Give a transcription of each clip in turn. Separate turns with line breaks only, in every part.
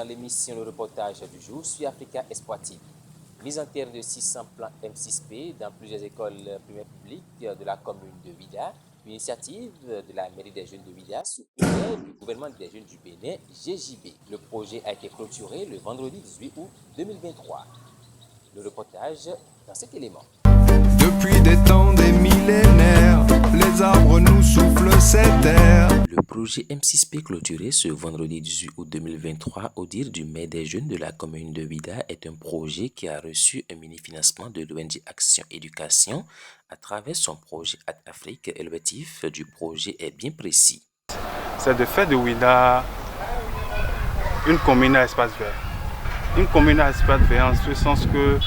l'émission Le Reportage du jour sur Africa Espoir TV. Mise en terre de 600 plants M6P dans plusieurs écoles primaires publiques de la commune de Ouidah, une initiative de la mairie des jeunes de Ouidah sous l'aide du gouvernement des jeunes du Bénin, GJB. Le projet a été clôturé le vendredi 18 août 2023. Le reportage dans cet élément.
Depuis des temps, des millénaires, les arbres nous soufflent cet air.
Le projet M6P clôturé ce vendredi 18 août 2023 au dire du maire des jeunes de la commune de Ouidah est un projet qui a reçu un mini-financement de l'ONG Action Éducation à travers son projet Ad Afrique et l'objectif du projet est bien précis.
C'est de faire de Ouidah une commune à espace vert. Une commune à espace vert en ce sens que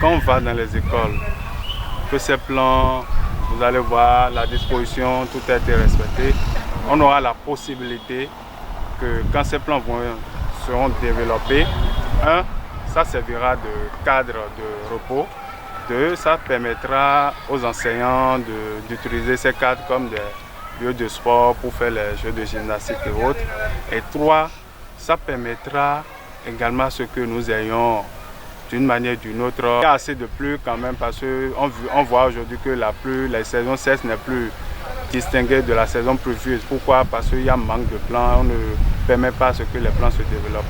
quand on va dans les écoles, que ces plans, vous allez voir la disposition, tout a été respecté. On aura la possibilité que quand ces plans seront développés, un, ça servira de cadre de repos. Deux, ça permettra aux enseignants d'utiliser ces cadres comme des lieux de sport pour faire les jeux de gymnastique et autres. Et trois, ça permettra également à ce que nous ayons d'une manière ou d'une autre. Il y a assez de pluie quand même parce qu'on voit aujourd'hui que la saison sèche n'est plus distinguée de la saison pluvieuse. Pourquoi? Parce qu'il y a un manque de plants, on ne permet pas à ce que les plants se développent.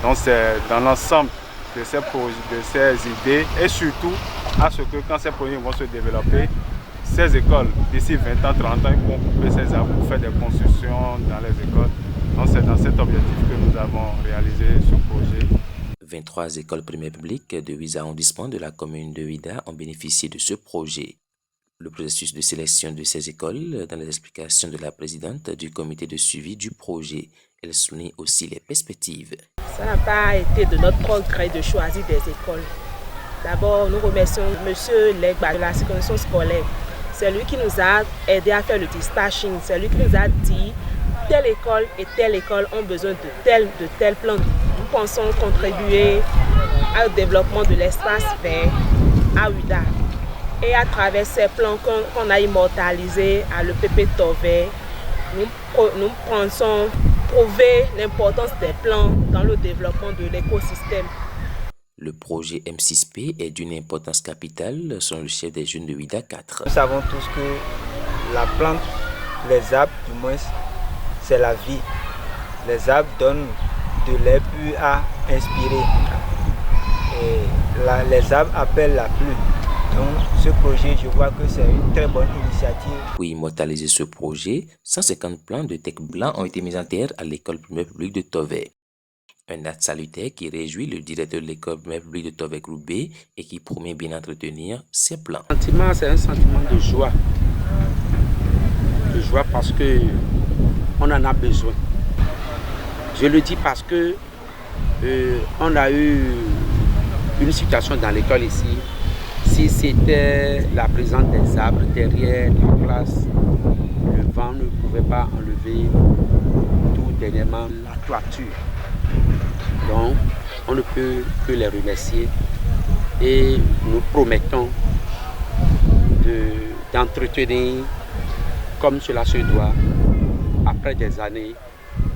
Donc c'est dans l'ensemble de ces idées et surtout à ce que quand ces projets vont se développer, ces écoles, d'ici 20 ans, 30 ans, ils vont couper ces arbres pour faire des constructions dans les écoles. Donc c'est dans cet objectif que nous avons réalisé ce projet.
23 écoles primaires publiques de 8 arrondissements de la commune de Ouidah ont bénéficié de ce projet. Le processus de sélection de ces écoles, dans les explications de la présidente du comité de suivi du projet, elle souligne aussi les perspectives.
Ça n'a pas été de notre propre gré de choisir des écoles. D'abord, nous remercions M. Legba de la circonscription scolaire. C'est lui qui nous a aidé à faire le dispatching. C'est lui qui nous a dit telle école et telle école ont besoin de tel plan. Nous pensons contribuer au développement de l'espace vert à Ouidah. Et à travers ces plans qu'on a immortalisés à l'EPP Tové, nous pensons prouver l'importance des plans dans le développement de l'écosystème.
Le projet M6P est d'une importance capitale selon le chef des jeunes de Ouidah 4.
Nous savons tous que la plante, les arbres du moins, c'est la vie. Les arbres donnent de l'air pur à inspirer. Et les arbres appellent la pluie. Donc ce projet, je vois que c'est une très bonne initiative.
Pour immortaliser ce projet, 150 plants de teck blanc ont été mis en terre à l'école primaire publique de Tové. Un acte salutaire qui réjouit le directeur de l'école primaire publique de Tové-Groubé et qui promet bien entretenir ces plans.
Le sentiment, c'est un sentiment de joie. De joie parce qu'on en a besoin. Je le dis parce que on a eu une situation dans l'école ici. Si c'était la présence des arbres derrière la classe, le vent ne pouvait pas enlever tout dernièrement la toiture. Donc, on ne peut que les remercier et nous promettons d'entretenir comme cela se doit. Après des années,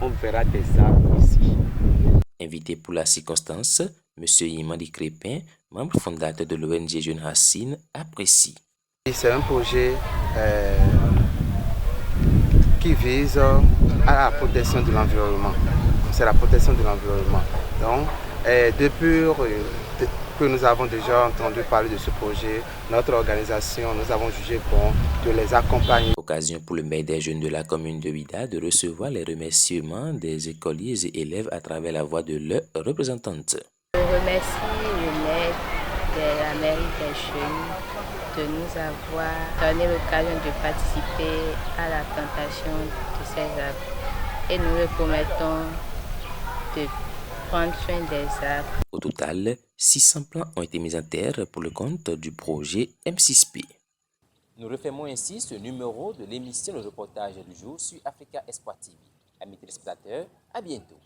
on verra des arbres ici.
Invité pour la circonstance, M. Yimandi Crépin, membre fondateur de l'ONG Jeunes Racines, apprécie.
C'est un projet qui vise à la protection de l'environnement. C'est la protection de l'environnement. Donc, depuis que nous avons déjà entendu parler de ce projet, notre organisation, nous avons jugé bon de les accompagner.
Occasion pour le maire des jeunes de la commune de Ouidah de recevoir les remerciements des écoliers et élèves à travers la voix de leurs représentantes.
Je remercie le maire de la mairie des jeunes de nous avoir donné l'occasion de participer à la plantation de ces arbres. Et nous le promettons de prendre soin des arbres.
Au total, 600 plants ont été mis en terre pour le compte du projet M6P. Nous refermons ainsi ce numéro de l'émission Le Reportage du jour sur Africa Espoir TV. Amis téléspectateurs, à bientôt.